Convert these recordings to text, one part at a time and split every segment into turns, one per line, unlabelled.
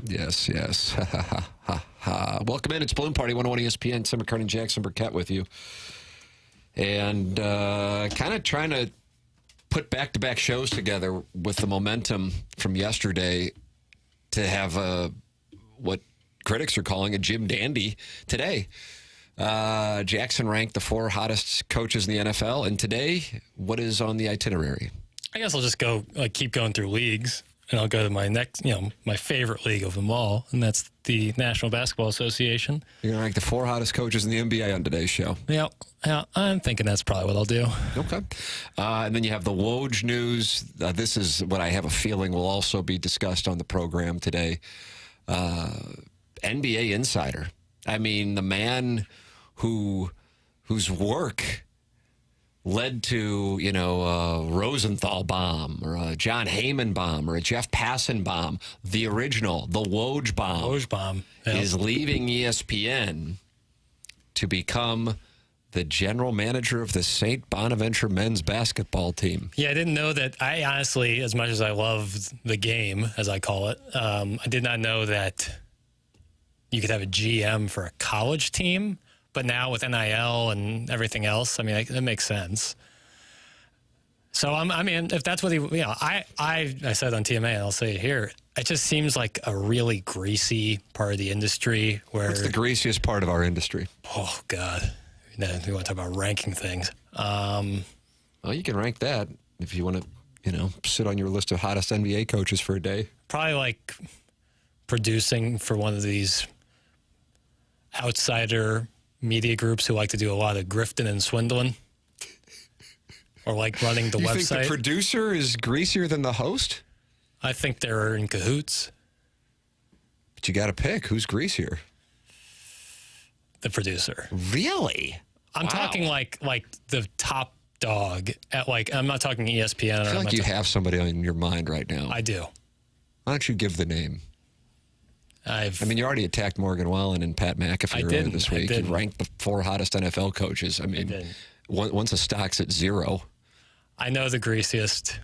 Yes, yes. Welcome in. It's Balloon Party, 101 ESPN. Tim McKernan, Jackson Burkett with you. And kind of trying to put back-to-back shows together with the momentum from yesterday to have what critics are calling a Jim Dandy today. Jackson ranked the 4 hottest coaches in the NFL. And today, what is on the itinerary?
I guess I'll just keep going through leagues. And I'll go to my next, my favorite league of them all, and that's the National Basketball Association.
You're going to rank the 4 hottest coaches in the NBA on today's show.
Yeah, I'm thinking that's probably what I'll do.
Okay. And then you have the Woj news. This is what I have a feeling will also be discussed on the program today. NBA insider. I mean, the man whose work led to, a Rosenthal bomb or a John Heyman bomb or a Jeff Passan bomb. The original, the Woj bomb.
Woj bomb. Yeah.
Is leaving ESPN to become the general manager of the St. Bonaventure men's basketball team.
Yeah, I didn't know that. I honestly, as much as I love the game, as I call it, I did not know that you could have a GM for a college team. But now with NIL and everything else, I mean, that makes sense. So, I mean, if that's what he, I said on TMA, and I'll say it here, it just seems like a really greasy part of the industry where...
What's the greasiest part of our industry?
Oh, God. We want to talk about ranking things.
Well, you can rank that if you want to, sit on your list of hottest NBA coaches for a day.
Probably like producing for one of these outsider media groups who like to do a lot of grifting and swindling, or like running the website.
You think the producer is greasier than the host?
I think they're in cahoots.
But you got to pick who's greasier.
The producer.
Really?
I'm talking like the top dog at I'm not talking ESPN.
I feel like you have somebody on your mind right now.
I do.
Why don't you give the name? You already attacked Morgan Wallen and Pat McAfee earlier this week. You ranked the 4 hottest NFL coaches. I mean, once a stock's at 0.
I know the greasiest.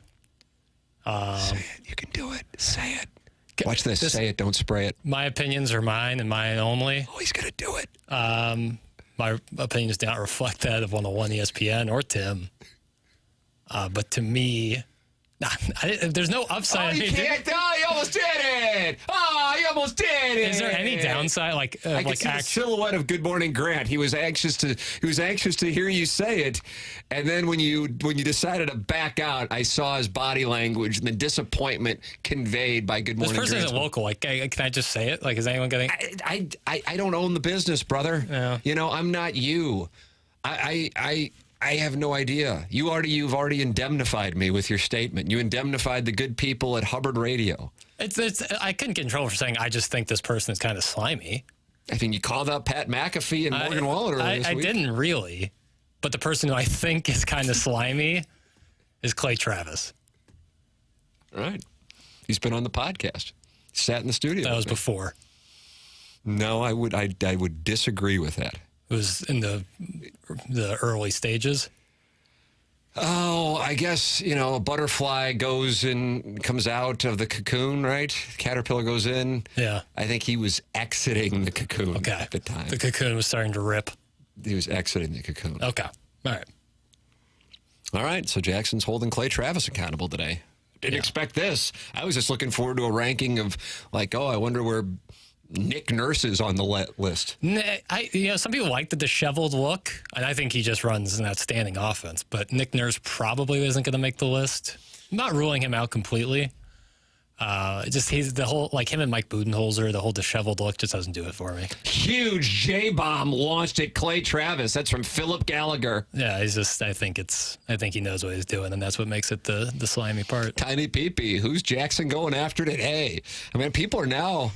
Say it. You can do it. Say it. Watch this. Say it. Don't spray it.
My opinions are mine and mine only.
Oh, he's going to do it.
My opinions do not reflect that of 101 ESPN or Tim. But to me... there's no upside.
Oh, you can't. Oh, you almost did it. Oh, you almost did it.
Is there any downside? I
can see the silhouette of Good Morning Grant. He was anxious to hear you say it, and then when you decided to back out, I saw his body language and the disappointment conveyed by Good Morning Grant.
This person isn't local. Can I just say it? Is anyone getting?
I don't own the business, brother.
Yeah.
I'm not you. I have no idea. You've already indemnified me with your statement. You indemnified the good people at Hubbard Radio.
I couldn't get in trouble for saying I just think this person is kind of slimy.
I think you called out Pat McAfee and Morgan Wallen earlier this week. I
didn't really, but the person who I think is kind of slimy is Clay Travis.
All right. He's been on the podcast. He sat in the studio.
That was before.
No, I would disagree with that.
It was in the early stages.
Oh, I guess, a butterfly goes and comes out of the cocoon, right? Caterpillar goes in.
Yeah.
I think he was exiting the cocoon at the time.
The cocoon was starting to rip.
He was exiting the cocoon.
Okay.
All right. So Jackson's holding Clay Travis accountable today. Didn't expect this. I was just looking forward to a ranking of I wonder where Nick Nurse is on the list.
Some people like the disheveled look, and I think he just runs an outstanding offense. But Nick Nurse probably isn't going to make the list. I'm not ruling him out completely. He's the whole him and Mike Budenholzer. The whole disheveled look just doesn't do it for me.
Huge J-bomb launched at Clay Travis. That's from Philip Gallagher.
Yeah, I think he knows what he's doing, and that's what makes it the slimy part.
Tiny peepee. Who's Jackson going after today? I mean, people are now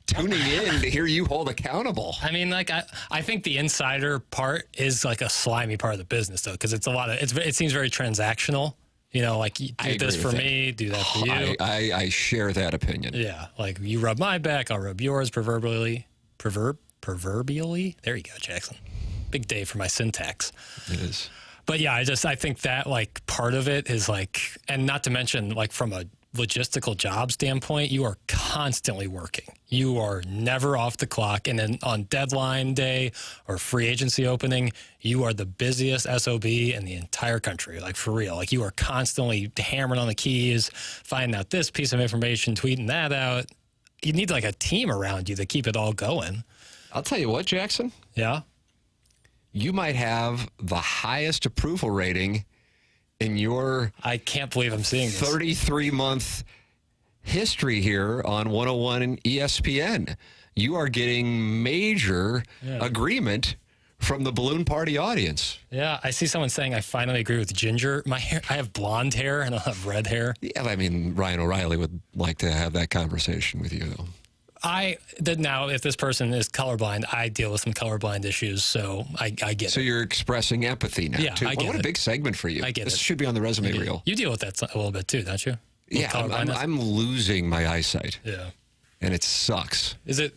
tuning in to hear you hold accountable.
I mean, I think the insider part is a slimy part of the business, though, because it's it seems very transactional. You do this for me, do that for you.
I share that opinion.
Yeah, you rub my back, I'll rub yours proverbially. Proverbially? There you go, Jackson. Big day for my syntax.
It is.
But yeah, I think that part of it is and not to mention from a logistical job standpoint, you are constantly working. You are never off the clock. And then on deadline day or free agency opening, you are the busiest SOB in the entire country. Like, for real. Like, you are constantly hammering on the keys, finding out this piece of information, tweeting that out. You need like a team around you to keep it all going.
I'll tell you what, Jackson.
Yeah.
You might have the highest approval rating in your
I can't believe I'm seeing this.
33-month history here on 101 and ESPN. You are getting major agreement from the Balloon Party audience.
Yeah, I see someone saying I finally agree with Ginger. My hair, I have blonde hair and I have red hair.
Yeah, I mean, Ryan O'Reilly would like to have that conversation with you, though.
Now, if this person is colorblind, I deal with some colorblind issues, so I get it.
So you're expressing empathy now,
Yeah,
too.
I get
What a
it.
big segment for you.
I get
this
it.
should be on the resume reel.
You deal with that a little bit too, don't you? With
Yeah,
colorblindness?
I'm losing my eyesight,
Yeah.
and it sucks.
Is it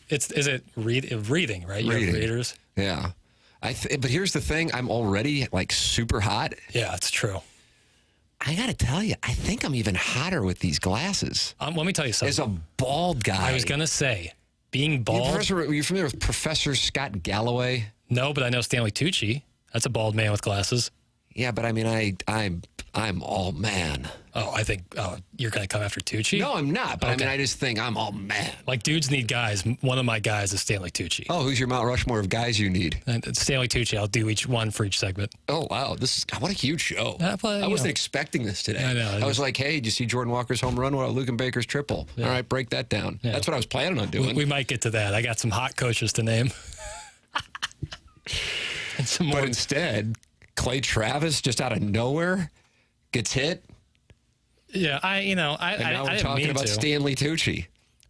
reading, right? You
Reading.
have readers?
Yeah. But here's the thing. I'm already, like, super hot.
Yeah, it's true.
I got to tell you, I think I'm even hotter with these glasses.
Let me tell you something.
As a bald guy.
I was going to say, being bald.
You familiar with Professor Scott Galloway?
No, but I know Stanley Tucci. That's a bald man with glasses.
Yeah, but I mean, I'm all man.
Oh, I think you're going to come after Tucci?
No, I'm not. But
Okay.
I mean, I just think I'm all man.
Like, dudes need guys. One of my guys is Stanley Tucci.
Oh, who's your Mount Rushmore of guys you need?
And Stanley Tucci, I'll do each one for each segment.
Oh, wow. What a huge show.
Well,
I
you
wasn't
know.
expecting this today.
I know.
I was like, hey, did you see Jordan Walker's home run? Well, Luke and Baker's triple. All right, break that down.
Yeah.
That's what I was planning on doing.
We might get to that. I got some hot coaches to name. And some more.
But instead, Clay Travis, just out of nowhere, gets hit.
Yeah, I
And now
I
we're
didn't
talking
mean
about
to.
Stanley Tucci.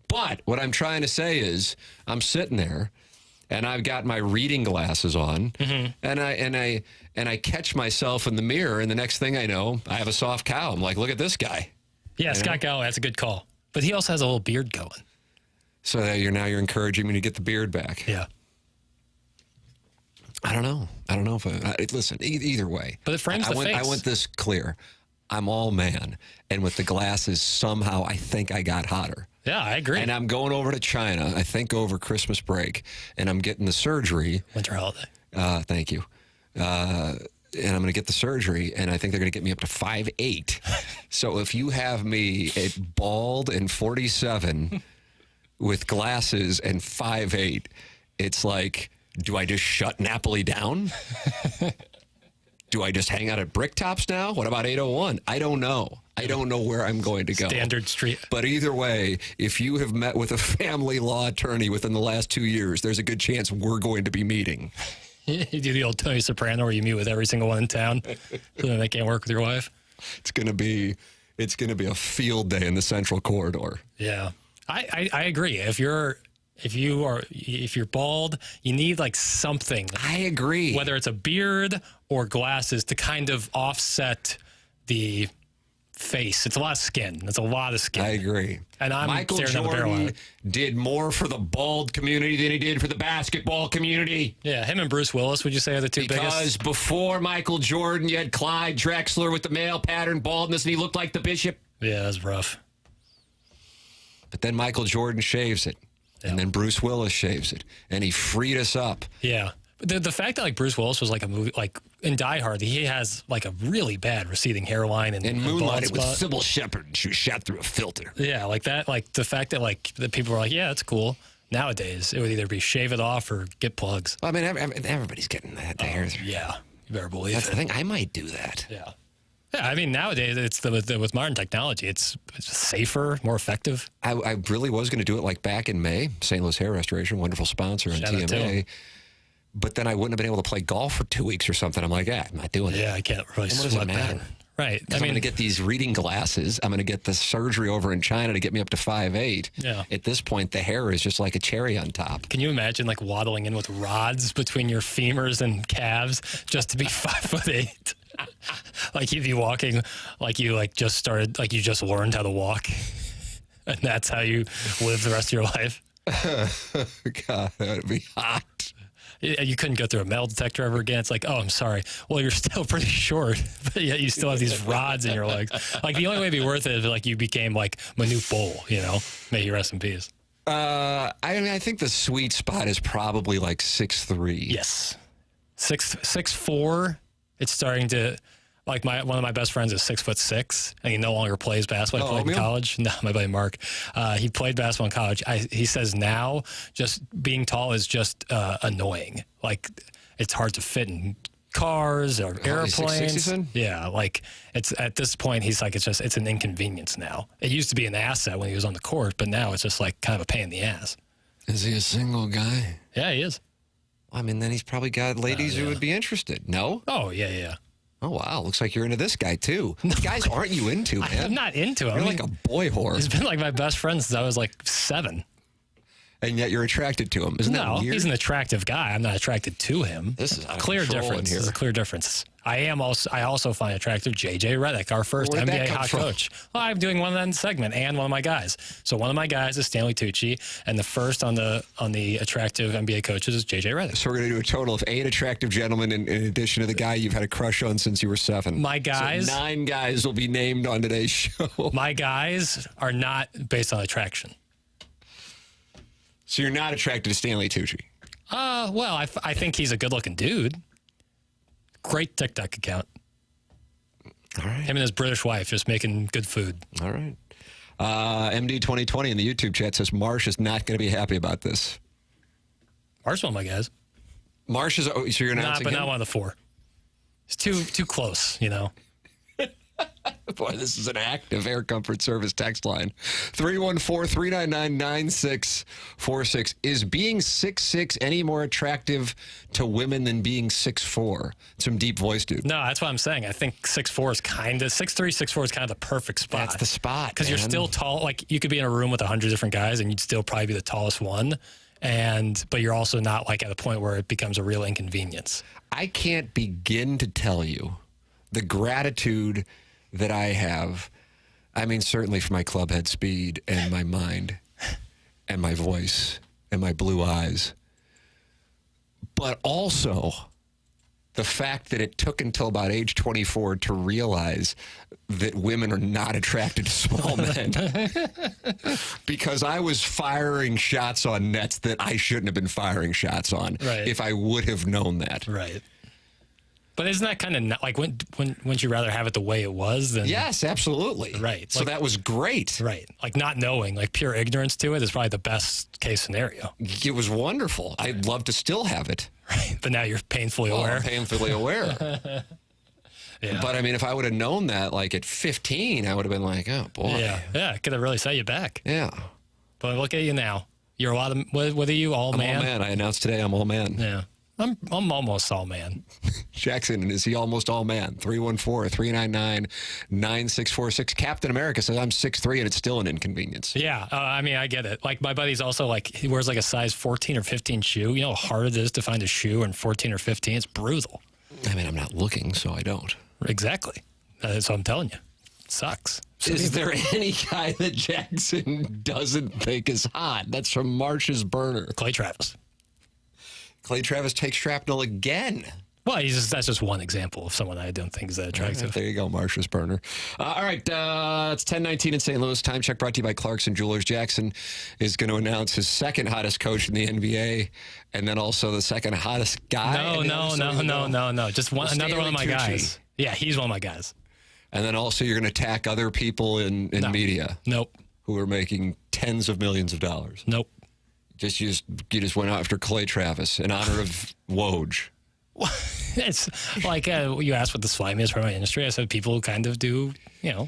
But what I'm trying to say is, I'm sitting there, and I've got my reading glasses on,
Mm-hmm.
and I catch myself in the mirror, and the next thing I know, I have a soft cow. I'm like, look at this guy.
Yeah, Scott Galloway, that's a good call. But he also has a little beard going.
So that you're encouraging me to get the beard back.
Yeah.
I don't know if listen. Either way,
But it frames the face.
I want this clear. I'm all man, and with the glasses, somehow I think I got hotter.
Yeah, I agree.
And I'm going over to China, I think over Christmas break, and I'm getting the surgery.
Winter holiday.
Thank you. And I'm going to get the surgery, and I think they're going to get me up to 5'8". So if you have me at bald and 47 with glasses and 5'8", it's like, do I just shut Napoli down? Do I just hang out at Bricktops now? What about 801? I don't know. I don't know where I'm going to go.
Standard Street.
But either way, if you have met with a family law attorney within the last 2 years, there's a good chance we're going to be meeting.
You do the old Tony Soprano where you meet with every single one in town so that they can't work with your wife.
It's gonna be a field day in the Central Corridor.
Yeah. I agree. If you're bald, you need like something.
I agree.
Whether it's a beard or glasses to kind of offset the face. It's a lot of skin. It's a lot of skin.
I agree.
And I'm
Michael
staring down the barrel at
Jordan
it.
did more for the bald community than he did for the basketball community.
Yeah, him and Bruce Willis, would you say, are the two
Because
biggest?
before Michael Jordan, you had Clyde Drexler with the male pattern baldness, and he looked like the bishop.
Yeah, that's rough.
But then Michael Jordan shaves it. And then Bruce Willis shaves it. And he freed us up.
Yeah. But the fact that like Bruce Willis was like a movie, like in Die Hard, he has like a really bad receding hairline and
And
bald
Moonlighted with
spot.
Sybil Shepherd. She was shot through a filter.
Yeah, like that, like the fact that like the people were like, yeah, that's cool. Nowadays, it would either be shave it off or get plugs.
I mean, everybody's getting that hair.
Yeah, you better believe
That's
it.
the thing. I might do that.
Yeah. Yeah, I mean, nowadays, it's with modern technology, it's safer, more effective.
I really was going to do it like back in May. St. Louis Hair Restoration, wonderful sponsor on
Shout out to
TMA.
them.
But then I wouldn't have been able to play golf for 2 weeks or something. I'm like, I'm not doing it.
Yeah, I can't really
And what does it
sweat that.
matter?
Right.
I'm going to get these reading glasses. I'm going to get the surgery over in China to get me up to 5'8".
Yeah.
At this point, the hair is just like a cherry on top.
Can you imagine like waddling in with rods between your femurs and calves just to be 5'8"? Like you'd be walking like you like just started, like you just learned how to walk, and that's how you live the rest of your life.
God, that would be hot.
you couldn't go through a metal detector ever again. It's like, oh, I'm sorry. Well, you're still pretty short, but yet you still have these rods in your legs. Like, the only way it'd be worth it is like you became like Manute Bol, you know? May you rest in peace.
I mean, I think the sweet spot is probably like 6'3".
Yes. 6'4". It's starting to, like, one of my best friends is 6'6", and he no longer plays basketball. He played in college. No, my buddy Mark. He played basketball in college. He says now just being tall is just annoying. Like, it's hard to fit in cars or airplanes. Yeah, like, it's at this point he's like, it's an inconvenience now. It used to be an asset when he was on the court, but now it's just like kind of a pain in the ass.
Is he a single guy?
Yeah, he is.
I mean, then he's probably got ladies who would be interested. No?
Oh, yeah.
Oh, wow. Looks like you're into this guy, too. What guys aren't you into, man?
I'm not into him.
You're like a boy whore.
He's been like my best friend since I was like 7.
And yet you're attracted to him. Isn't that weird?
He's an attractive guy. I'm not attracted to him.
This is
clear difference. There's a clear difference. I also find attractive JJ Redick, our first NBA hot coach. Well, I'm doing one of that segment and one of my guys. So one of my guys is Stanley Tucci, and the first on the attractive NBA coaches is JJ Redick.
So we're going to do a total of 8 attractive gentlemen in addition to the guy you've had a crush on since you were 7.
My guys.
So 9 guys will be named on today's show.
My guys are not based on attraction.
So you're not attracted to Stanley Tucci?
Well, I think he's a good-looking dude. Great TikTok account.
All right.
Him and his British wife just making good food.
All right. MD 2020 in the YouTube chat says Marsh is not going to be happy about this.
Marsh's one of my guys.
Marsh is, so you're announcing
but
him?
not one of the 4. It's too close, you know.
Boy, this is an active Air Comfort Service text line. 314-399-9646. Is being 6'6" any more attractive to women than being 6'4"? Some deep voice, dude.
No, that's what I'm saying. I think 6'4" is kind of, 6'3", 6'4" is kind of the perfect spot.
That's the spot,
because you're still tall. Like, you could be in a room with 100 different guys and you'd still probably be the tallest one. But you're also not like at a point where it becomes a real inconvenience.
I can't begin to tell you the gratitude that I have. I mean, certainly for my clubhead speed and my mind and my voice and my blue eyes, but also the fact that it took until about age 24 to realize that women are not attracted to small men. Because I was firing shots on nets that I shouldn't have been firing shots on if I would have known that.
Right. But isn't that kind of like, wouldn't you rather have it the way it was than?
Yes, absolutely.
Right.
So that was great.
Right. Like, not knowing, like pure ignorance to it is probably the best case scenario.
It was wonderful. I'd love to still have it.
Right. But now you're painfully aware.
I'm painfully aware. Yeah. But I mean, if I would have known that, like at 15, I would have been like, oh boy.
Yeah. It could have really set you back.
Yeah.
But look at you now. You're a lot of, what are you, all man?
I'm all man. I announced today I'm all man.
Yeah. I'm almost all man.
Jackson, is he almost all man? 314-399-9646. Captain America says I'm 6'3", and it's still an inconvenience.
Yeah, I mean, I get it. Like, my buddy's also like, he wears like a size 14 or 15 shoe. You know how hard it is to find a shoe in 14 or 15? It's brutal.
I mean, I'm not looking, so I don't.
Exactly. That's what I'm telling you. It sucks.
Is there any guy that Jackson doesn't think is hot? That's from Marsh's burner.
Clay Travis. Clay
Travis takes shrapnel again.
Well, that's just one example of someone I don't think is that attractive.
Right, there you go, Marsh's burner. All right, it's 10:19 in St. Louis. Time check brought to you by Clarkson Jewelers. Jackson is going to announce his second hottest coach in the NBA, and then also the second hottest guy.
No. Just another one of my guys. Yeah, he's one of my guys.
And then also you're going to attack other people in media.
Nope.
Who are making tens of millions of dollars.
Nope.
You just went after Clay Travis in honor of Woj.
It's like you asked what the slime is for my industry. I said people who kind of do, that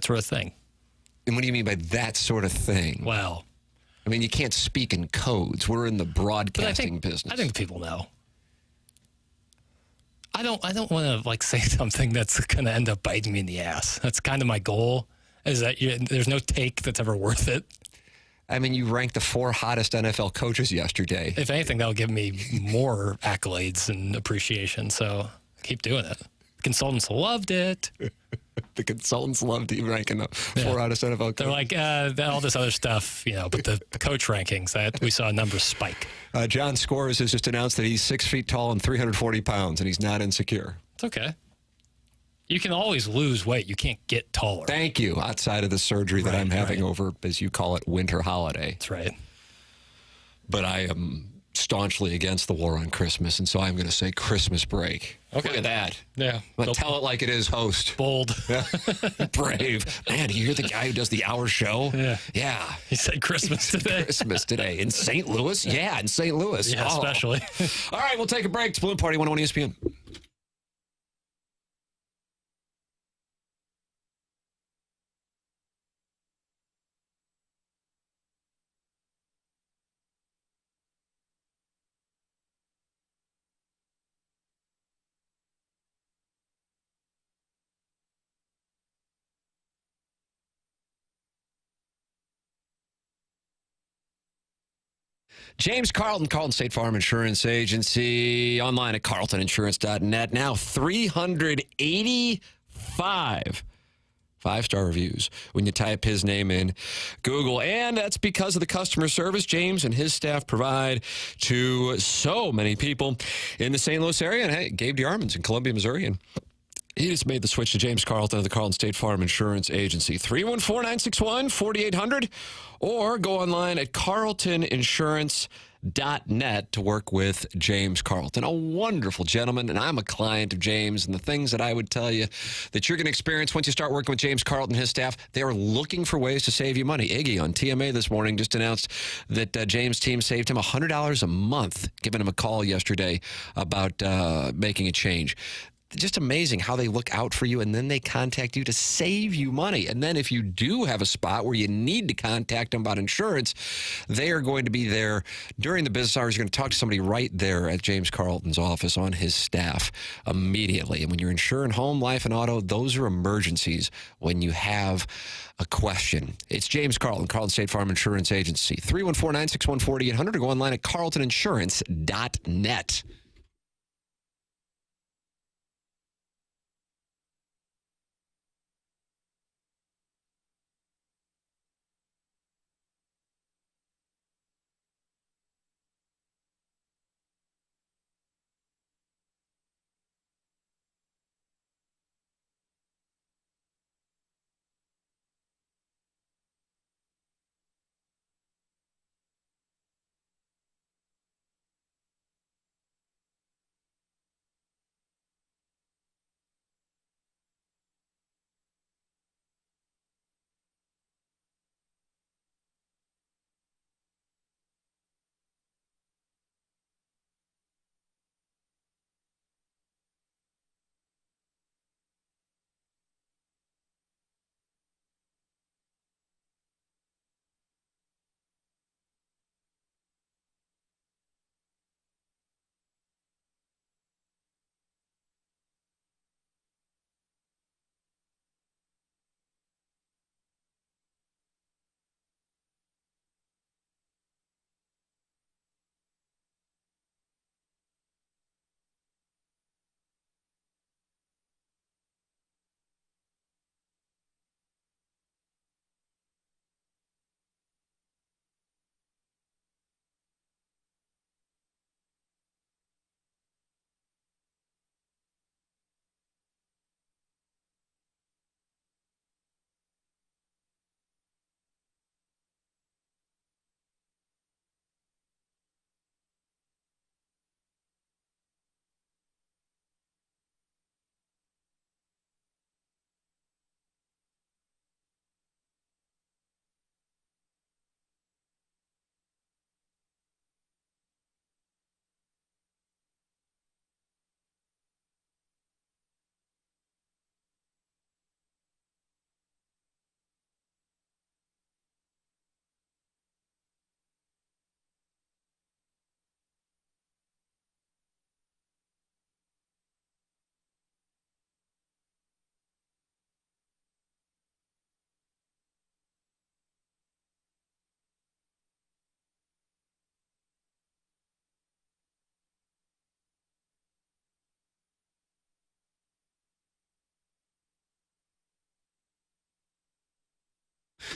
sort of thing.
And what do you mean by that sort of thing?
Well,
I mean, you can't speak in codes. We're in the broadcasting business.
I think people know. I don't want to say something that's going to end up biting me in the ass. That's kind of my goal. Is that there's no take that's ever worth it.
I mean, you ranked the 4 hottest NFL coaches yesterday.
If anything, that'll give me more accolades and appreciation. So keep doing it. Consultants loved it.
The consultants loved you ranking up 4 out of NFL.
They're like, all this other stuff, but the coach rankings, that we saw numbers spike.
John Scores has just announced that he's 6 feet tall and 340 pounds, and he's not insecure.
It's okay. You can always lose weight. You can't get taller.
Thank you. Outside of the surgery that I'm having over, as you call it, winter holiday.
That's right.
But I am staunchly against the war on Christmas, and so I'm going to say Christmas break.
Okay.
Look at that.
Yeah.
I'm going to tell it like it is, host.
Bold.
Brave. Man, you hear the guy who does the hour show? Yeah.
He said Christmas today.
Christmas today. In St. Louis? Yeah, in St. Louis.
Yeah, especially.
All right, we'll take a break. It's Balloon Party 101 ESPN. James Carlton, Carlton State Farm Insurance Agency, online at carltoninsurance.net. Now 385 five-star reviews when you type his name in Google. And that's because of the customer service James and his staff provide to so many people in the St. Louis area. And hey, Gabe DeArmond's in Columbia, Missouri, and he just made the switch to James Carlton of the Carlton State Farm Insurance Agency. 314-961-4800, or go online at carltoninsurance.net to work with James Carlton. A wonderful gentleman, and I'm a client of James, and the things that I would tell you that you're going to experience once you start working with James Carlton and his staff, they are looking for ways to save you money. Iggy on TMA this morning just announced that James' team saved him $100 a month, giving him a call yesterday about making a change. Just amazing how they look out for you, and then they contact you to save you money. And then if you do have a spot where you need to contact them about insurance, they are going to be there during the business hours. You're going to talk to somebody right there at James Carlton's office on his staff immediately. And when you're insuring home, life, and auto, those are emergencies when you have a question. It's James Carlton, Carlton State Farm Insurance Agency. 314-961-4800, or go online at carltoninsurance.net.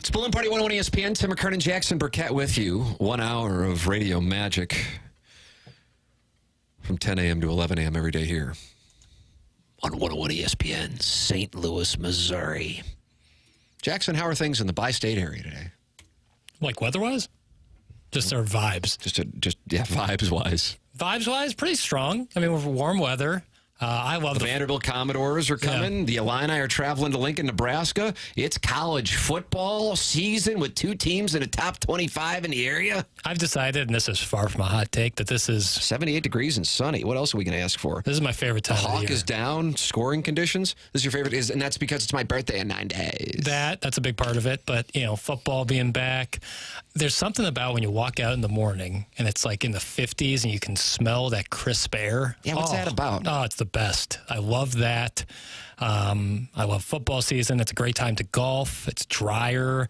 It's Balloon Party 101 ESPN. Tim McKernan, Jackson Burkett with you. 1 hour of radio magic from 10 a.m. to 11 a.m. every day here on 101 ESPN, St. Louis, Missouri. Jackson, how are things in the bi-state area today?
Like weather-wise? Just our vibes.
Just vibes-wise.
Vibes-wise, pretty strong. I mean, we're warm weather. I love
the Vanderbilt Commodores are coming. Yeah. The Illini are traveling to Lincoln, Nebraska. It's college football season with two teams in the top 25 in the area.
I've decided, and this is far from a hot take, that this is
78 degrees and sunny. What else are we going to ask for?
This is my favorite time of the year.
The Hawk is down, scoring conditions. This is your favorite, and that's because it's my birthday in 9 days.
That's a big part of it, but, football being back. There's something about when you walk out in the morning, and it's like in the 50s, and you can smell that crisp air.
Yeah, what's that about?
Oh, it's the best. I love that. I love football season. It's a great time to golf. It's drier.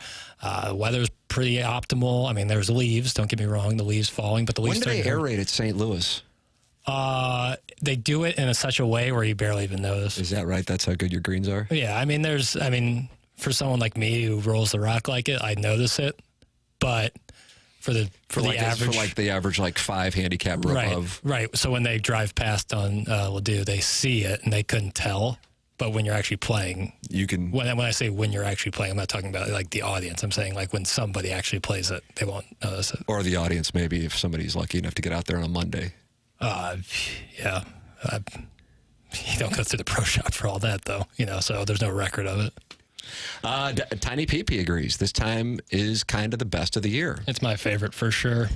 Weather's pretty optimal. I mean, there's leaves. Don't get me wrong, the leaves falling, but the leaves.
When do they aerate at St. Louis?
They do it in such a way where you barely even notice.
Is that right? That's how good your greens are?
Yeah, for someone like me who rolls the rock like it, I notice it. But for the average 5 handicap or above. Right. So when they drive past on Ladue, they see it and they couldn't tell. But when you're actually playing, you can. When I say when you're actually playing, I'm not talking about like the audience. I'm saying like when somebody actually plays it, they won't notice it.
Or the audience, maybe if somebody's lucky enough to get out there on a Monday.
Yeah. You don't go through the pro shop for all that, though. So there's no record of it.
Tiny PP agrees. This time is kind of the best of the year.
It's my favorite for sure.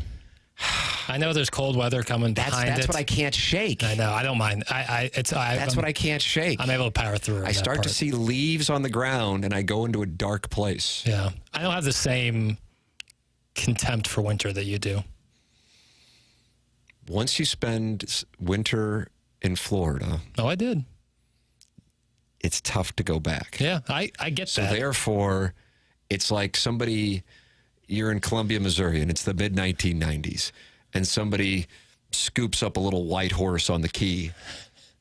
I know there's cold weather coming behind it.
That's what I can't shake.
I know. I don't mind.
That's what I can't shake.
I'm able to power through.
I start to see leaves on the ground, and I go into a dark place.
Yeah. I don't have the same contempt for winter that you do.
Once you spend winter in Florida.
Oh, I did.
It's tough to go back.
Yeah, I get that.
So therefore, it's like you're in Columbia, Missouri, and it's the mid-1990s, and somebody scoops up a little white horse on the key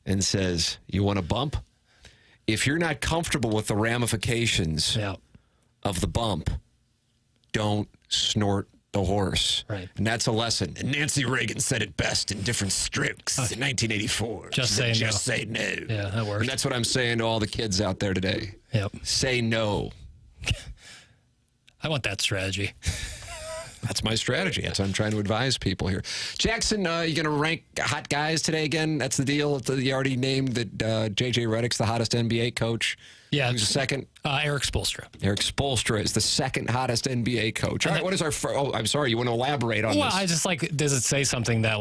and says, "You want a bump?" If you're not comfortable with the ramifications of the bump, don't snort the horse.
Right.
And that's a lesson. And Nancy Reagan said it best in Different Strokes in 1984.
Just say no. Yeah, that works.
And that's what I'm saying to all the kids out there today.
Yep.
Say no.
I want that strategy.
That's my strategy. That's what I'm trying to advise people here. Jackson, you going to rank hot guys today again? That's the deal. You already named that J.J. Redick's the hottest NBA coach.
Yeah.
Who's the second?
Eric Spoelstra.
Eric Spoelstra is the second hottest NBA coach. All right, what is our first? Oh, I'm sorry. You want to elaborate on this?
Well, I just does it say something that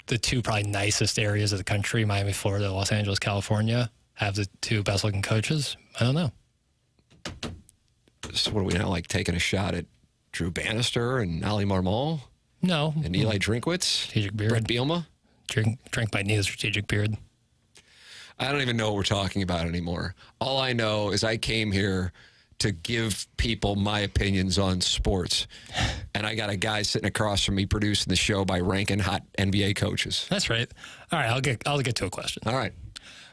the two probably nicest areas of the country, Miami, Florida, Los Angeles, California, have the two best looking coaches? I don't know.
So what are we now, taking a shot at Drew Bannister and Ali Marmol?
No.
And Eli Drinkwitz?
Strategic beard.
Brett Bielema?
Drink might need a strategic beard.
I don't even know what we're talking about anymore. All I know is I came here to give people my opinions on sports. And I got a guy sitting across from me producing the show by ranking hot NBA coaches.
That's right. All right, I'll get to a question.
All right.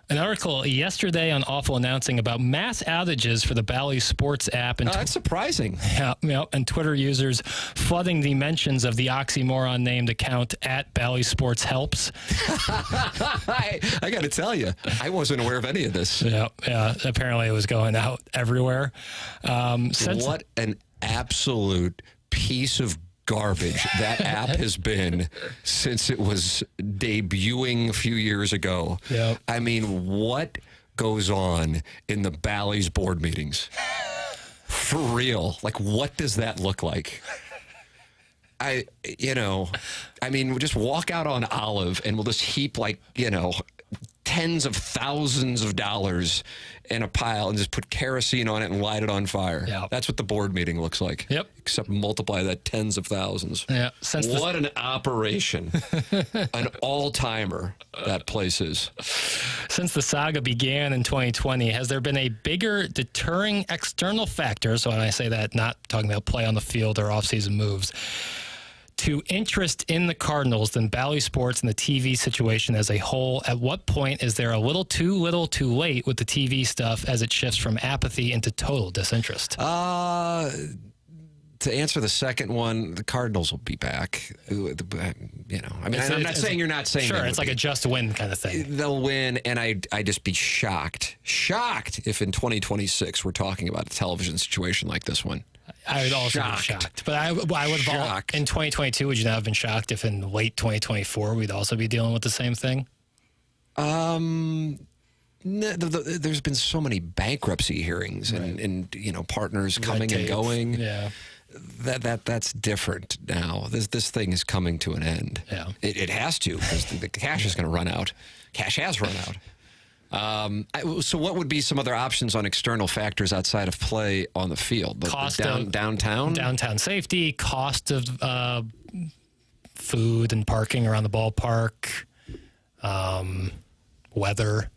An article yesterday on Awful announcing about mass outages for the Bally Sports app. And
that's surprising.
Yeah, and Twitter users flooding the mentions of the oxymoron named account at Bally Sports Helps.
I got to tell you, I wasn't aware of any of this.
Yeah. Apparently it was going out everywhere.
What an absolute piece of garbage that app has been since it was debuting a few years ago.
Yep.
I mean, what goes on in the Bally's board meetings? For real. What does that look like? We'll just walk out on Olive and we'll just heap tens of thousands of dollars in a pile and just put kerosene on it and light it on fire.
Yep.
That's what the board meeting looks like.
Yep.
Except multiply that tens of thousands.
Yeah.
What an operation. An all-timer that place is.
Since the saga began in 2020, has there been a bigger deterring external factor, so when I say that, not talking about play on the field or off-season moves, to interest in the Cardinals than Bally Sports and the TV situation as a whole? At what point is there a little too late with the TV stuff as it shifts from apathy into total disinterest?
To answer the second one, the Cardinals will be back. You know, I mean, I'm not saying you're not saying
sure. It's like a just win kind of thing.
They'll win, and I'd just be shocked if in 2026 we're talking about a television situation like this one.
I would also be shocked. But I would have in 2022. Would you not have been shocked if in late 2024 we'd also be dealing with the same thing?
There's been so many bankruptcy hearings and you know, partners coming and going.
Yeah.
That's different now. This thing is coming to an end.
Yeah.
It has to, because the cash is going to run out. Cash has run out. So what would be some other options on external factors outside of play on the field?
Cost
of downtown?
Downtown safety, cost of food and parking around the ballpark, weather.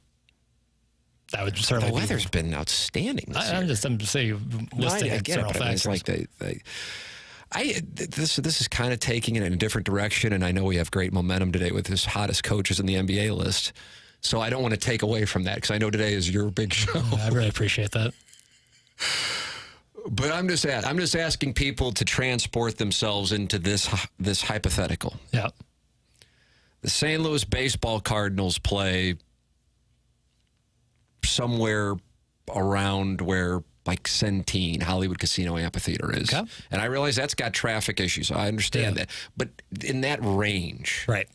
That would certainly
the weather's been outstanding this year.
I'm just saying, listing external factors.
It's like this is kind of taking it in a different direction, and I know we have great momentum today with his hottest coaches in the NBA list. So I don't want to take away from that, because I know today is your big show.
I really appreciate that.
But I'm just asking people to transport themselves into this hypothetical.
Yeah.
The St. Louis baseball Cardinals play somewhere around where, like, Centene, Hollywood Casino Amphitheater is.
Okay.
And I realize that's got traffic issues. I understand that. But in that range.
Right.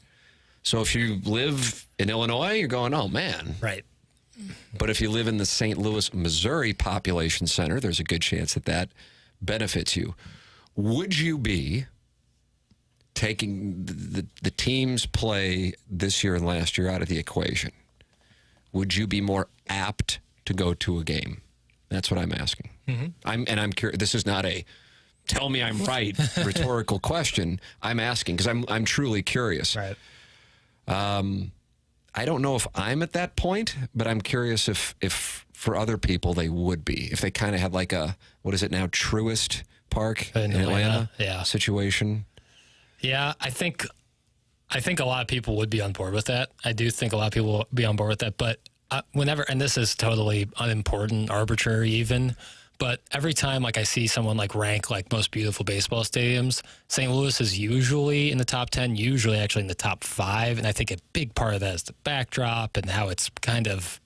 So if you live in Illinois, you're going, oh, man.
Right.
But if you live in the St. Louis, Missouri population center, there's a good chance that benefits you. Would you be taking the team's play this year and last year out of the equation? Would you be more apt to go to a game? That's what I'm asking. Mm-hmm. I'm curious. This is not a tell me I'm right rhetorical question. I'm asking because I'm truly curious.
Right.
I don't know if I'm at that point, but I'm curious if for other people they would be, if they kind of had like a, what is it now, Truist Park in Atlanta situation.
Yeah, I think a lot of people would be on board with that. I do think a lot of people will be on board with that. But whenever, and this is totally unimportant, arbitrary even, but every time like I see someone like rank like most beautiful baseball stadiums, St. Louis is usually in the top 10, usually actually in the top 5. And I think a big part of that is the backdrop and how it's kind of,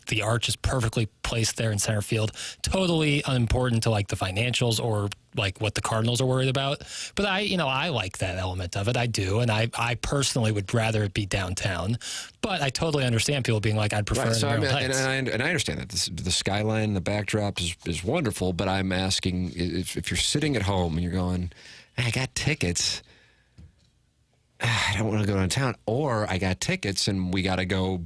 the arch is perfectly placed there in center field. Totally unimportant to like the financials or like what the Cardinals are worried about. But I like that element of it. I do. And I personally would rather it be downtown. But I totally understand people being like, I'd prefer it in Maryland Heights.
And I understand that the skyline, the backdrop is wonderful. But I'm asking if you're sitting at home and you're going, I got tickets. I don't want to go downtown. Or I got tickets and we got to go,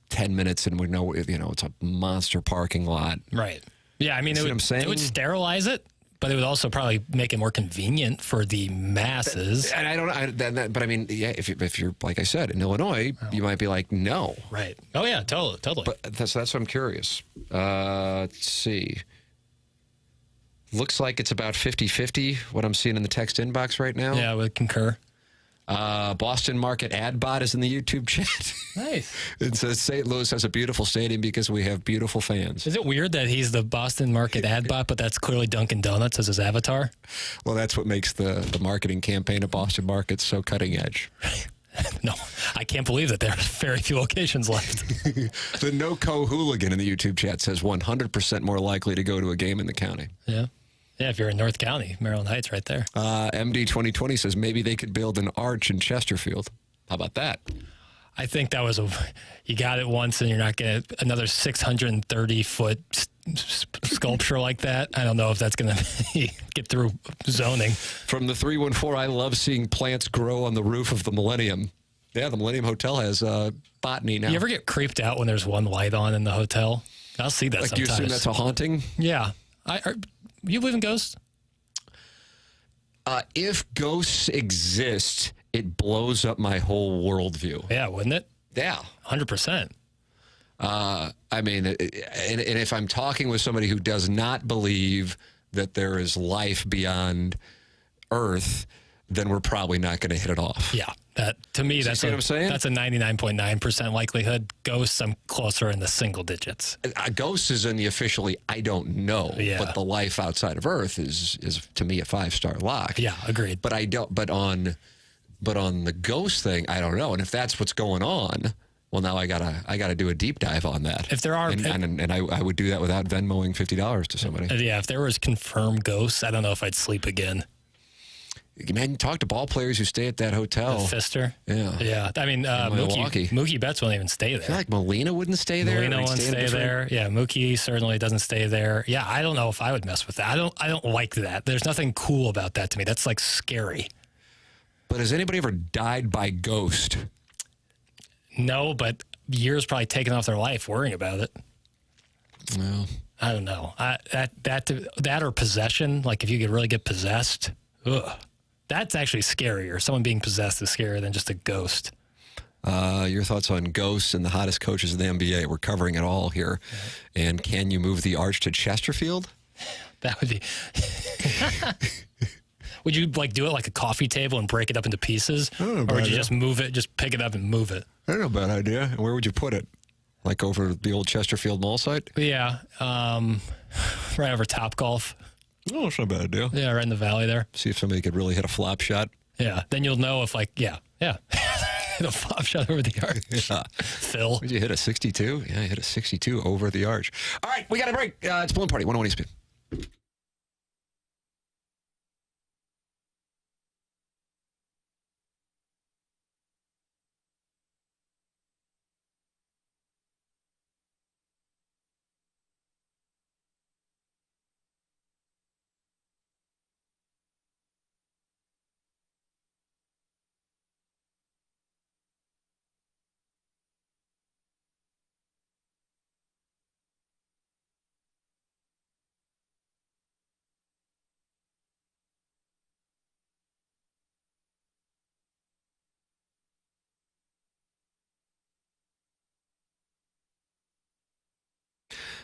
10 minutes and we know, it's a monster parking lot.
Right. Yeah, I mean, it would sterilize it, but it would also probably make it more convenient for the masses.
And but I mean, yeah, if you're, like I said, in Illinois, you might be like, no.
Right. Oh, yeah, totally.
But that's what I'm curious. Let's see. Looks like it's about 50-50, what I'm seeing in the text inbox right now.
Yeah, I would concur.
Boston Market ad bot is in the YouTube chat.
Nice.
It says St. Louis has a beautiful stadium because we have beautiful fans.
Is it weird that he's the Boston Market ad bot, but that's clearly Dunkin' Donuts as his avatar?
Well, that's what makes the marketing campaign of Boston Market so cutting edge.
No, I can't believe that there are very few locations left.
The No-Co Hooligan in the YouTube chat says 100% more likely to go to a game in the county.
Yeah. Yeah, if you're in North County, Maryland Heights right there.
MD 2020 says maybe they could build an arch in Chesterfield. How about that?
I think that was you got it once and you're not going to, another 630-foot sculpture like that. I don't know if that's going to get through zoning.
From the 314, I love seeing plants grow on the roof of the Millennium. Yeah, the Millennium Hotel has botany now.
You ever get creeped out when there's one light on in the hotel? I'll see that sometimes.
You assume that's a haunting?
Yeah. You believe in ghosts?
If ghosts exist, it blows up my whole worldview.
Yeah, wouldn't it?
Yeah.
100%.
I mean, and if I'm talking with somebody who does not believe that there is life beyond Earth, then we're probably not going to hit it off.
Yeah, that to me, that's
what I'm saying?
That's a 99.9% likelihood. Ghosts, I'm closer in the single digits.
A ghost is in the officially, I don't know,
Yeah.
but the life outside of Earth is to me a 5-star lock.
Yeah, agreed.
But I don't. But on the ghost thing, I don't know. And if that's what's going on, well, now I gotta do a deep dive on that.
If there are,
and I would do that without Venmoing $50 to somebody.
Yeah, if there was confirmed ghosts, I don't know if I'd sleep again.
Man, talk to ball players who stay at that hotel.
Pfister.
Yeah.
Yeah. I mean,
Milwaukee.
Mookie Betts won't even stay
I feel
there.
like Molina wouldn't stay there.
Molina won't stay there. Yeah, Mookie certainly doesn't stay there. Yeah, I don't know if I would mess with that. I don't like that. There's nothing cool about that to me. That's like scary.
But has anybody ever died by ghost?
No, but years probably taken off their life worrying about it.
Well,
I don't know. That or possession. Like if you could really get possessed, that's actually scarier. Someone being possessed is scarier than just a ghost.
your thoughts on ghosts and the hottest coaches in the NBA. We're covering it all here. Yeah. And can you move the arch to Chesterfield?
That would be... Would you like do it like a coffee table and break it up into pieces? Or would you just move it, just pick it up and move it?
I don't know, bad idea. And where would you put it? Like over the old Chesterfield Mall site?
Yeah. Right over Top Golf.
Oh, that's not a bad idea.
Yeah, right in the valley there.
See if somebody could really hit a flop shot.
Yeah. Then you'll know if hit a flop shot over the arch.
Yeah.
Phil.
Did you hit a 62? Yeah, you hit a 62 over the arch. All right, we got a break. It's Balloon Party, 101 ESPN.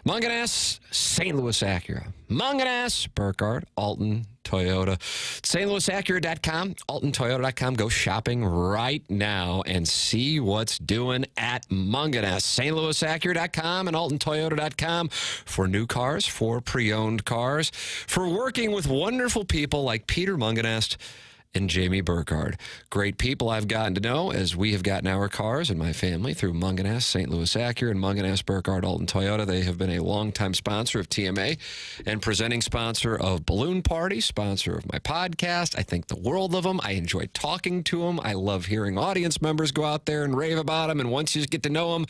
Munganass, St. Louis Acura. Munganass, Burkhardt, Alton, Toyota. StLouisAcura.com, AltonToyota.com. Go shopping right now and see what's doing at Munganass. StLouisAcura.com and AltonToyota.com for new cars, for pre-owned cars, for working with wonderful people like Peter Munganass and Jamie Burkhardt. Great people I've gotten to know as we have gotten our cars and my family through Munganass, St. Louis Acura, and Munganass, Burkhardt, Alton Toyota. They have been a longtime sponsor of TMA and presenting sponsor of Balloon Party, sponsor of my podcast. I think the world of them. I enjoy talking to them. I love hearing audience members go out there and rave about them. And once you get to know them,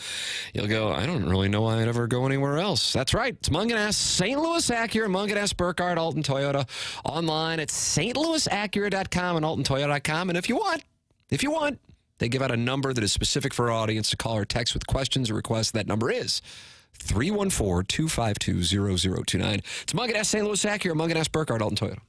you'll go, I don't really know why I'd ever go anywhere else. That's right. It's Munganass, St. Louis Acura, Munganass, Burkhardt, Alton Toyota. Online at stlouisacura.com and AltonToyota.com. And if you want, they give out a number that is specific for our audience to call or text with questions or requests. That number is 314-252-0029. It's Munganass, St. Louis Acura, Munganass, Burkhardt, Alton Toyota.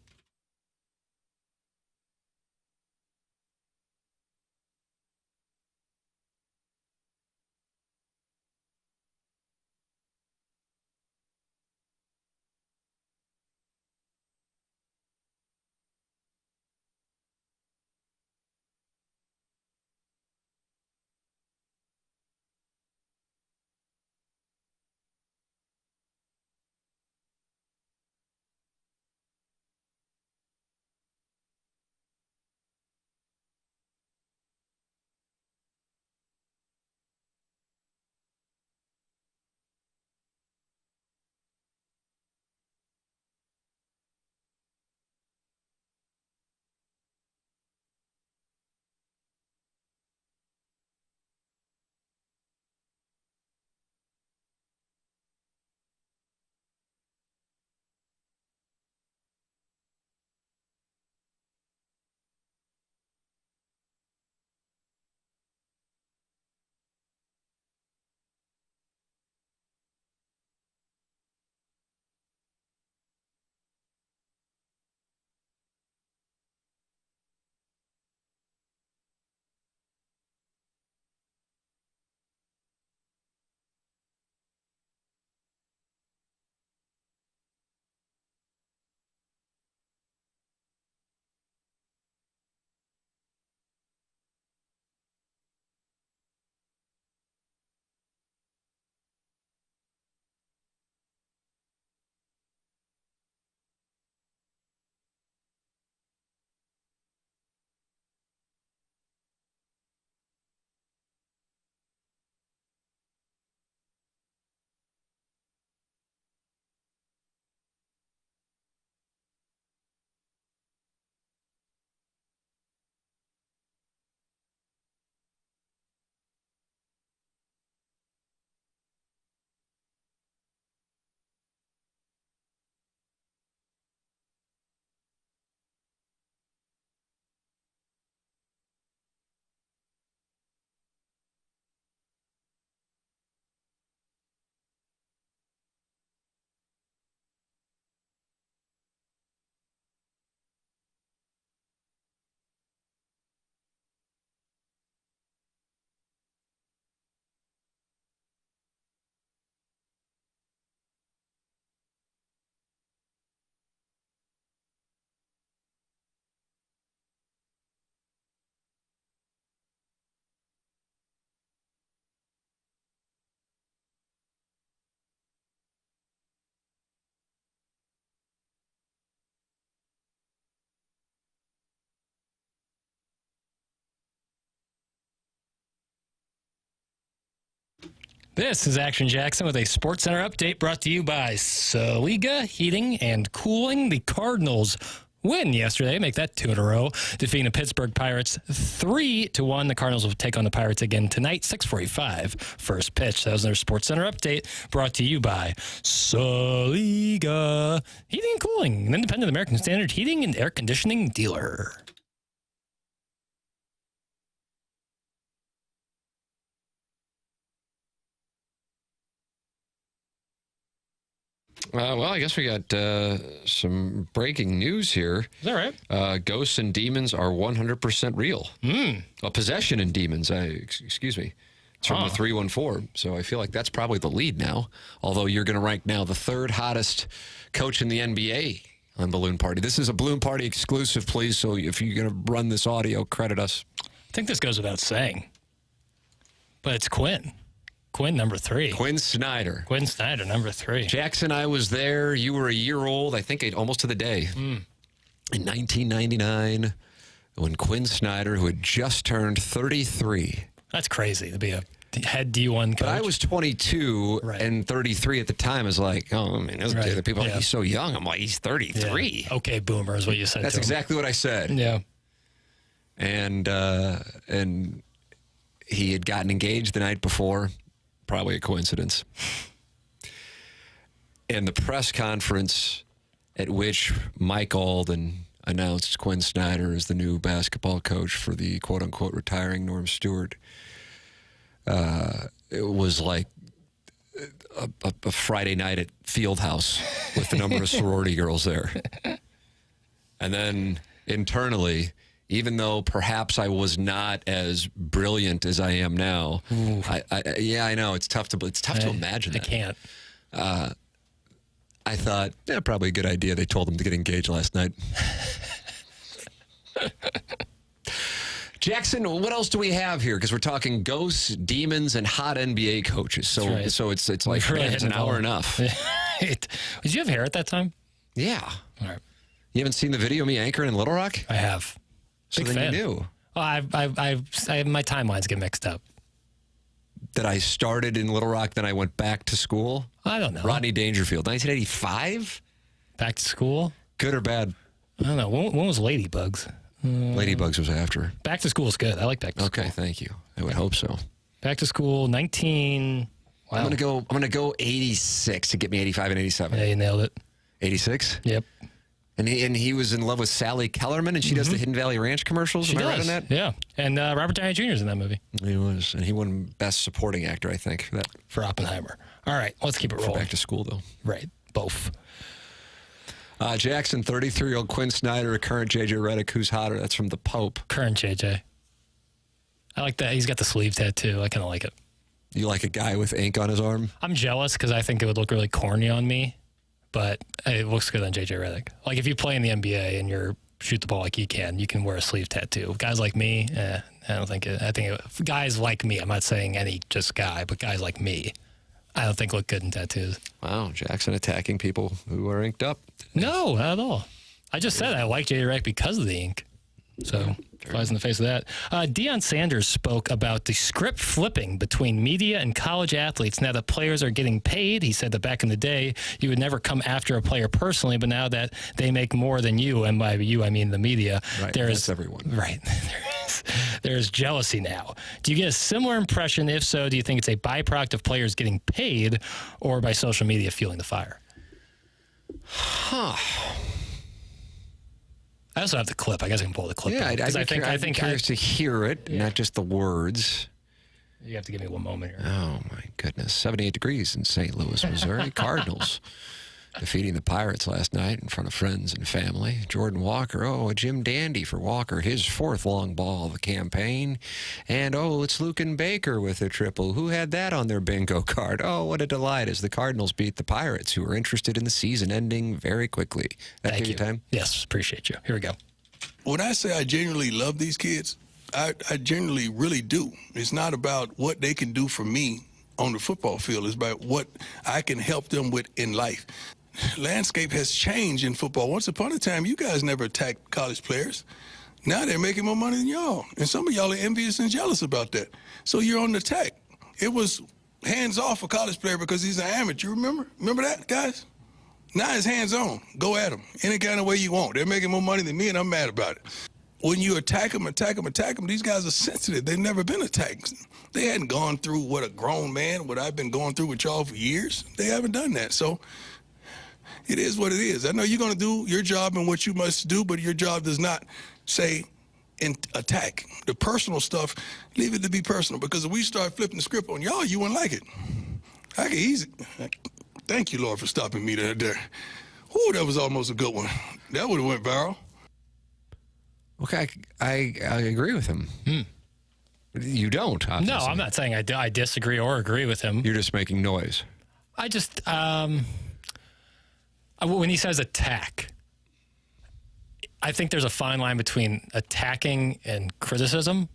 This is Action Jackson with a Sports Center update brought to you by Saliga Heating and Cooling. The Cardinals win yesterday, make that 2 in a row, defeating the Pittsburgh Pirates 3-1. The Cardinals will take on the Pirates again tonight, 6:45, first pitch. That was their Sports Center update brought to you by Saliga Heating and Cooling, an independent American Standard heating and air conditioning dealer.
Well, I guess we got some breaking news here.
Is that right?
Ghosts and demons are 100% real. Well, possession and demons, excuse me. It's from the 314. So I feel like that's probably the lead now. Although you're going to rank now the third hottest coach in the NBA on Balloon Party. This is a Balloon Party exclusive, please. So if you're going to run this audio, credit us.
I think this goes without saying. But it's Quinn. Quinn, number 3.
Quinn Snyder.
Quinn Snyder, number 3.
Jackson, I was there. You were a year old, I think almost to the day. In 1999, when Quinn Snyder, who had just turned 33.
That's crazy to be a head D1 coach.
But I was 22 and 33 at the time. I was like, oh, I mean, those other people, he's so young. I'm like, he's 33.
Yeah. Okay, boomer is what you said.
That's exactly what I said.
Yeah.
And he had gotten engaged the night before. Probably a coincidence. And the press conference at which Mike Alden announced Quinn Snyder as the new basketball coach for the quote-unquote retiring Norm Stewart, it was like a Friday night at Fieldhouse with the number of sorority girls there. And then internally, even though perhaps I was not as brilliant as I am now, I know it's tough to imagine that.
I can't.
I thought, probably a good idea. They told him to get engaged last night. Jackson, what else do we have here? Because we're talking ghosts, demons, and hot NBA coaches. So, so it's like it's an hour enough.
Did you have hair at that time?
Yeah.
All right.
You haven't seen the video of me anchoring in Little Rock?
I have.
Big fan. You knew.
Well, my timelines get mixed up.
That I started in Little Rock, then I went back to school?
I don't know.
Rodney Dangerfield, 1985?
Back to school?
Good or bad?
I don't know. When was Ladybugs?
Ladybugs was after.
Back to School is good. I like Back to School.
Okay, thank you. I would hope so.
Back to School, 19... Wow.
I'm gonna go 86 to get me 85 and 87.
Yeah, you nailed it.
86?
Yep.
And he was in love with Sally Kellerman, and she does the Hidden Valley Ranch commercials.
She
Am I
does.
right on that?
Yeah. And Robert Downey Jr. is in that movie.
He was. And he won Best Supporting Actor, I think.
For Oppenheimer. All right, let's keep it rolling.
Back to School, though.
Right. Both.
Jackson, 33-year-old Quinn Snyder, a current J.J. Redick. Who's hotter? That's from The Pope.
Current J.J. I like that. He's got the sleeve tattoo. I kind of like it.
You like a guy with ink on his arm?
I'm jealous because I think it would look really corny on me. But it looks good on J.J. Redick. Like, if you play in the NBA and you're shoot the ball like you can wear a sleeve tattoo. Guys like me, I don't think it. I think guys like me, I'm not saying any just guy, but guys like me, I don't think look good in tattoos.
Wow, Jackson attacking people who are inked up.
No, not at all. I just said I like J.J. Redick because of the ink. So, flies in the face of that. Deion Sanders spoke about the script flipping between media and college athletes. Now that players are getting paid, he said that back in the day, you would never come after a player personally, but now that they make more than you, and by you, I mean the media.
Right,
that's
everyone.
Right. There's jealousy now. Do you get a similar impression? If so, do you think it's a byproduct of players getting paid or by social media fueling the fire?
Huh.
I also have the clip. I guess I can pull the clip.
Yeah,
I think
curious to hear it, not just the words.
You have to give me one moment here.
Oh, my goodness. 78 degrees in St. Louis, Missouri. Cardinals defeating the Pirates last night in front of friends and family. Jordan Walker, a Jim Dandy for Walker, his fourth long ball of the campaign. And, it's Lucan Baker with a triple. Who had that on their bingo card? Oh, what a delight as the Cardinals beat the Pirates, who were interested in the season ending very quickly. That give you time?
Yes, appreciate you. Here we go.
When I say I genuinely love these kids, I genuinely really do. It's not about what they can do for me on the football field. It's about what I can help them with in life. Landscape has changed in football. Once upon a time, you guys never attacked college players. Now they're making more money than y'all. And some of y'all are envious and jealous about that. So you're on the attack. It was hands off a college player because he's an amateur. Remember that, guys? Now it's hands on. Go at him any kind of way you want. They're making more money than me, and I'm mad about it. When you attack them, these guys are sensitive. They've never been attacked. They hadn't gone through what a grown man, what I've been going through with y'all for years. They haven't done that. So it is what it is. I know you're going to do your job and what you must do, but your job does not say attack. The personal stuff, leave it to be personal, because if we start flipping the script on y'all, you wouldn't like it. I can easy. Thank you, Lord, for stopping me there. Ooh, that was almost a good one. That would have went viral.
Okay, I agree with him. You don't, obviously.
No, I'm not saying I disagree or agree with him.
You're just making noise.
I just, when he says attack, I think there's a fine line between attacking and criticism,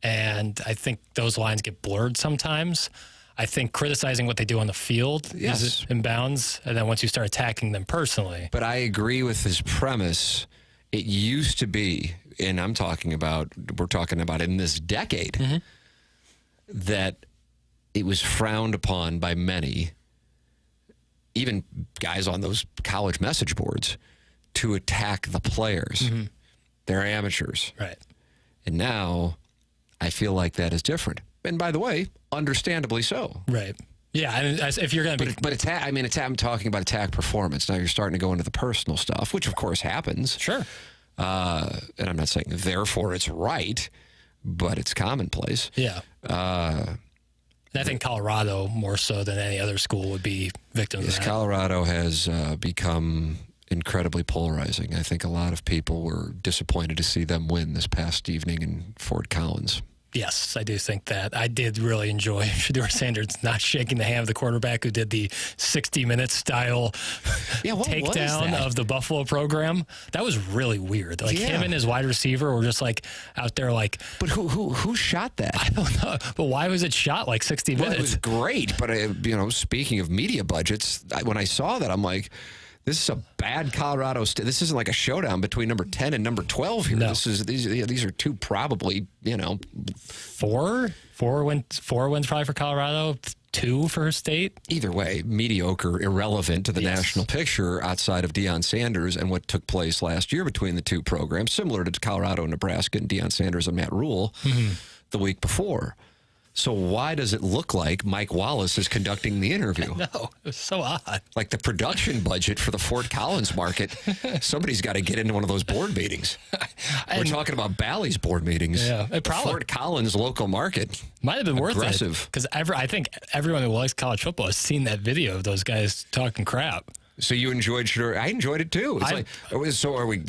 and I think those lines get blurred sometimes. I think criticizing what they do on the field is in bounds, and then once you start attacking them personally.
But I agree with his premise. It used to be, and we're talking about in this decade, that it was frowned upon by many, even guys on those college message boards, to attack the players. They're amateurs.
Right.
And now I feel like that is different. And by the way, understandably so.
Right. Yeah, and if you're going to be...
But attack, I'm talking about attack performance. Now you're starting to go into the personal stuff, which of course happens.
Sure.
And I'm not saying therefore it's right, but it's commonplace.
Yeah. And I think Colorado, more so than any other school, would be victims of that.
Colorado has become incredibly polarizing. I think a lot of people were disappointed to see them win this past evening in Fort Collins.
Yes, I do think that. I did really enjoy Shedeur Sanders not shaking the hand of the quarterback who did the 60-minute style takedown of the Buffalo program. That was really weird. Like him and his wide receiver were just like out there like...
But who shot that?
I don't know. But why was it shot like 60 minutes?
Well, it was great. But, speaking of media budgets, when I saw that, I'm like... This is a bad Colorado State. This isn't like a showdown between number 10 and number 12 here.
No.
These are two probably,
four wins probably for Colorado, 2 for State.
Either way, mediocre, irrelevant to the national picture outside of Deion Sanders and what took place last year between the two programs, similar to Colorado and Nebraska and Deion Sanders and Matt Rule the week before. So why does it look like Mike Wallace is conducting the interview?
No, it was so odd.
Like the production budget for the Fort Collins market, somebody's got to get into one of those board meetings. We're talking about Bally's board meetings.
Yeah, it probably,
Fort Collins local market.
Might have been
aggressive.
Worth it. Because I think everyone who likes college football has seen that video of those guys talking crap.
So you enjoyed Shedeur? I enjoyed it too. So are we going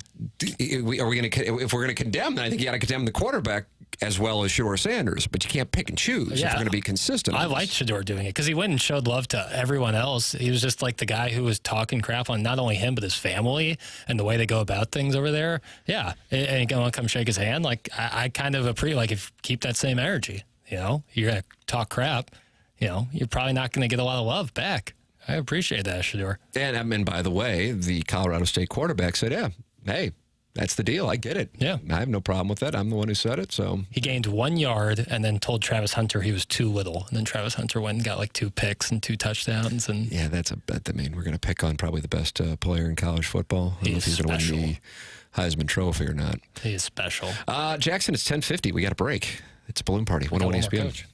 to? If we're going to condemn, then I think you got to condemn the quarterback as well as Shedeur Sanders. But you can't pick and choose if you're going to be consistent.
I liked Shedeur doing it because he went and showed love to everyone else. He was just like the guy who was talking crap on not only him but his family and the way they go about things over there. Yeah, and you want to come shake his hand. Like I kind of appreciate if keep that same energy. You're going to talk crap. You're probably not going to get a lot of love back. I appreciate that, Shedeur.
And by the way, the Colorado State quarterback said, "Yeah, hey, that's the deal. I get it.
Yeah,
I have no problem with that. I'm the one who said it." So
he gained 1 yard and then told Travis Hunter he was too little, and then Travis Hunter went and got like 2 picks and 2 touchdowns. And
yeah, that's a bet. We're going to pick on probably the best player in college football. I don't know if he's going to win the Heisman Trophy or not.
He is special.
Jackson, it's 10:50. We got a break. It's a Balloon Party. 101 ESPN.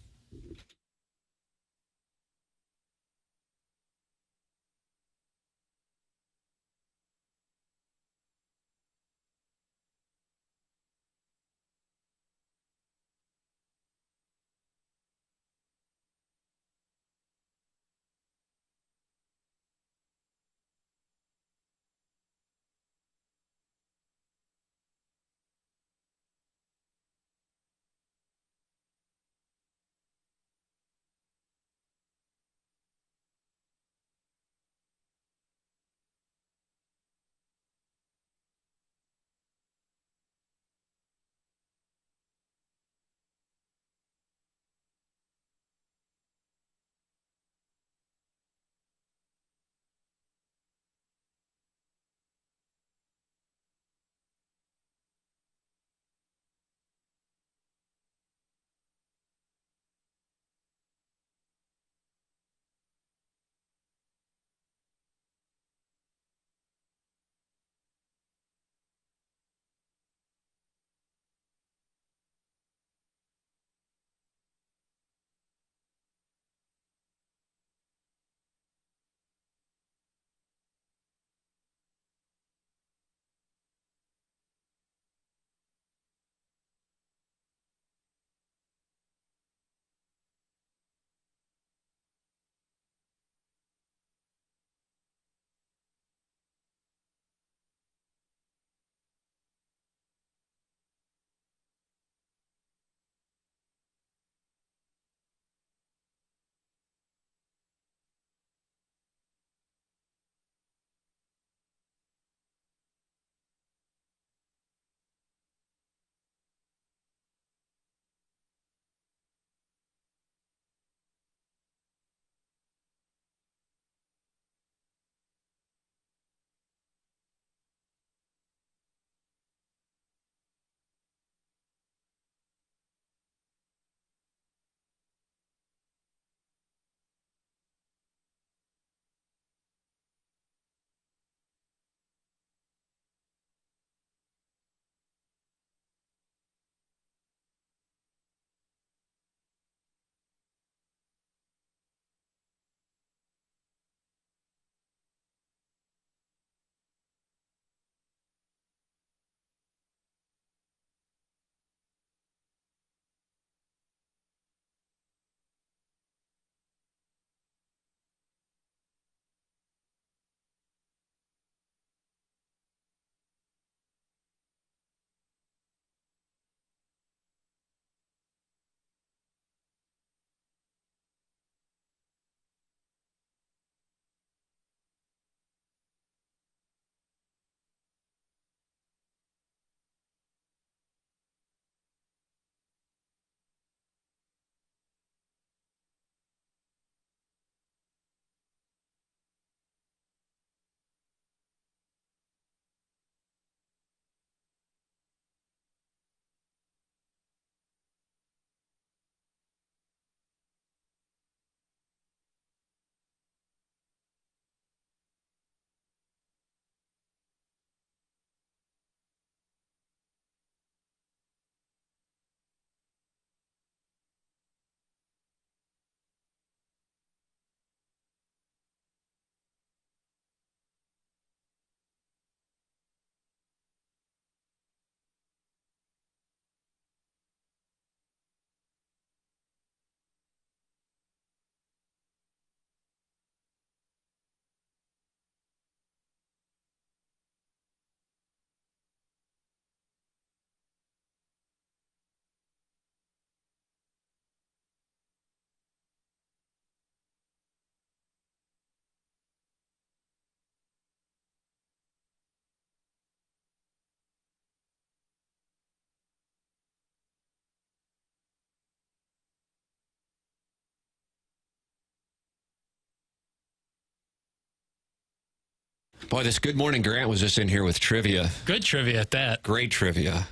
Boy, this Good Morning Grant was just in here with trivia.
Good trivia at that.
Great trivia.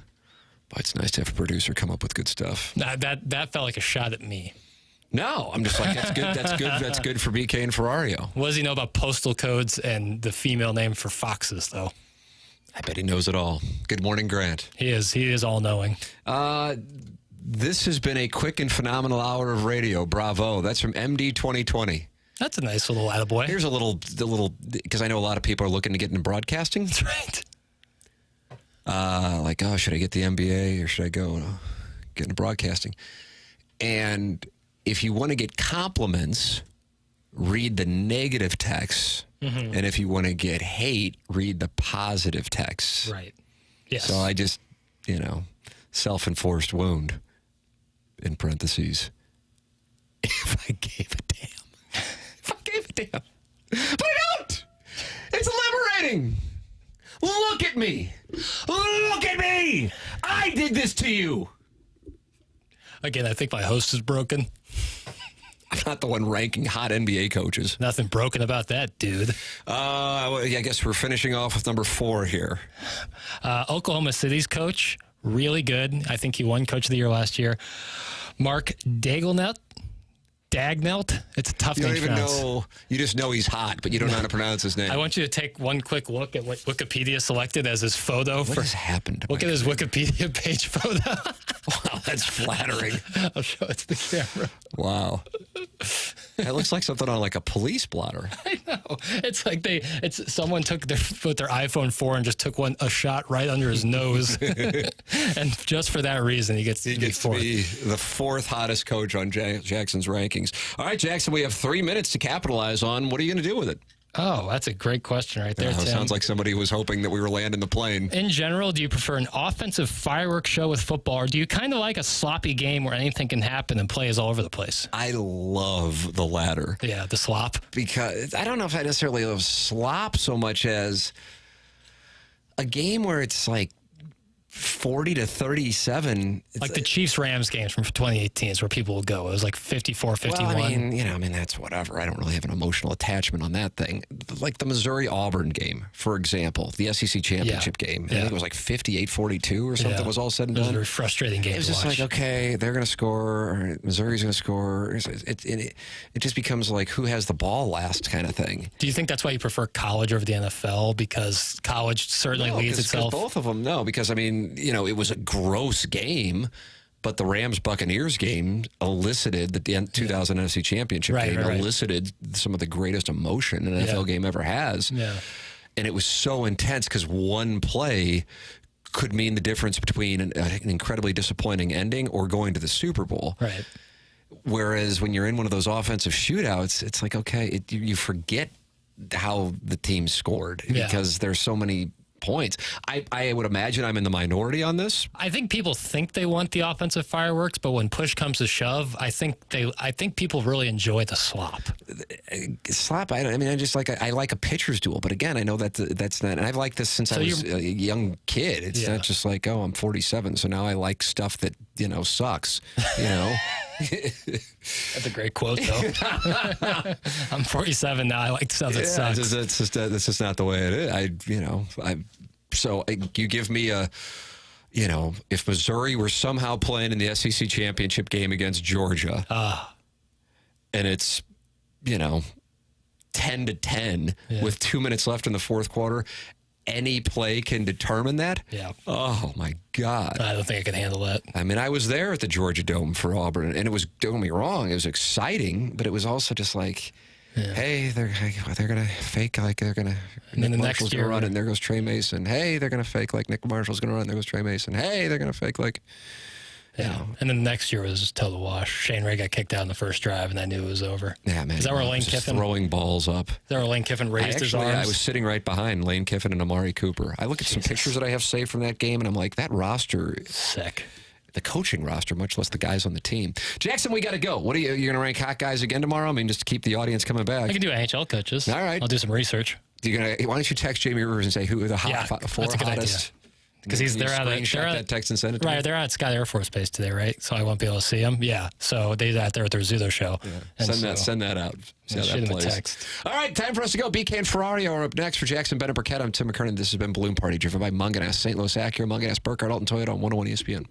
Boy, it's nice to have a producer come up with good stuff.
That felt like a shot at me.
No, I'm just like, that's good. That's good. That's good for BK and Ferrario.
What does he know about postal codes and the female name for foxes, though?
I bet he knows it all. Good Morning Grant.
He is all-knowing.
This has been a quick and phenomenal hour of radio. Bravo. That's from MD 2020.
That's a nice little attaboy.
Here's a little, because I know a lot of people are looking to get into broadcasting.
That's right.
Like, oh, should I get the MBA or should I go get into broadcasting? And if you want to get compliments, read the negative texts. Mm-hmm. And if you want to get hate, read the positive texts.
Right. Yes.
So I just, self-enforced wound, in parentheses, if I gave a damn. If I gave a damn. But I don't! It's liberating! Look at me! Look at me! I did this to you!
Again, I think my host is broken.
I'm not the one ranking hot NBA coaches.
Nothing broken about that, dude.
Well, I guess we're finishing off with number 4 here.
Oklahoma City's coach, really good. I think he won Coach of the Year last year. Mark Dagnelt. It's a tough name to pronounce. You don't even know.
You just know he's hot, but you don't know how to pronounce his name.
I want you to take one quick look at what Wikipedia selected as his photo.
What has happened?
Look at his Wikipedia page photo.
Wow, that's flattering.
I'll show it to the camera.
Wow. That looks like something on like a police blotter.
I know. It's like someone took their iPhone 4 and just took a shot right under his nose. And just for that reason, he gets to be fourth.
He gets to be the 4th hottest coach on Jackson's rankings. All right, Jackson, we have 3 minutes to capitalize on. What are you going to do with it?
Oh, that's a great question right there, Tim.
Sounds like somebody was hoping that we were landing the plane.
In general, do you prefer an offensive fireworks show with football, or do you kind of like a sloppy game where anything can happen and play is all over the place?
I love the latter.
Yeah, the slop.
Because I don't know if I necessarily love slop so much as a game where it's like 40-37.
Like the Chiefs-Rams games from 2018 is where people will go. It was like 54-51.
Well, I mean, that's whatever. I don't really have an emotional attachment on that thing. Like the Missouri-Auburn game, for example, the SEC championship game. I think it was like 58-42 or something was all said and done.
It was a very frustrating game to watch.
It was just like, okay, they're going to score, or Missouri's going to score. It just becomes like who has the ball last kind of thing.
Do you think that's why you prefer college over the NFL? Because college certainly leads itself.
Both of them, no. Because, I mean, it was a gross game, but the Rams-Buccaneers game elicited, the 2000 NFC Championship game elicited some of the greatest emotion an NFL game ever has. Yeah. And it was so intense because one play could mean the difference between an incredibly disappointing ending or going to the Super Bowl.
Right.
Whereas when you're in one of those offensive shootouts, it's like, okay, you forget how the team scored because there's so many points. I would imagine I'm in the minority on this.
I think people think they want the offensive fireworks, but when push comes to shove, I think people really enjoy the slop.
Slop. I like a pitcher's duel, but again, I know that's not. And I've liked this since I was a young kid. It's not just like, oh, I'm 47, so now I like stuff that sucks.
That's a great quote, though. I'm 47 now. I like stuff that sucks.
That's just not the way it is. So you give me if Missouri were somehow playing in the SEC championship game against Georgia, and it's 10-10 with 2 minutes left in the fourth quarter. Any play can determine that?
Yeah.
Oh, my God.
I don't think I can handle that.
I mean, I was there at the Georgia Dome for Auburn, and it was, don't get me wrong, it was exciting, but it was also just like, hey, they're going to fake like they're going to, Nick Marshall's going to run, and there goes Trey Mason. Hey, they're going to fake like Nick Marshall's going to run, there goes Trey Mason. Hey, they're going to fake like...
Yeah, and then the next year was just total wash. Shane Ray got kicked out in the first drive, and I knew it was over.
Yeah, man.
Is that where Lane Kiffin
throwing balls up?
Is that where Lane Kiffin raised his arms?
I was sitting right behind Lane Kiffin and Amari Cooper. I look at some pictures that I have saved from that game, and I'm like, that roster,
sick.
The coaching roster, much less the guys on the team. Jackson, we got to go. What are you're going to rank hot guys again tomorrow? I mean, just to keep the audience coming back.
I can do NHL coaches.
All right,
I'll do some research.
Why don't you text Jamie Rivers and say who are the four hottest?
Because
Can you
they're out
screenshot that text and send it to me?
right. They're at Scott Air Force Base today, right? So I won't be able to see them. Yeah. So they're out there at their Zudo show.
Yeah.
And
Send that out. See how
shoot
that
him a
plays.
text.
All right, time for us to go. BK and Ferrari are up next for Jackson, Ben, and Burkett. I'm Tim McKernan. This has been Balloon Party, driven by Munganess, St. Louis Acura, Munganess, Burkhardt, Alton Toyota on 101 ESPN.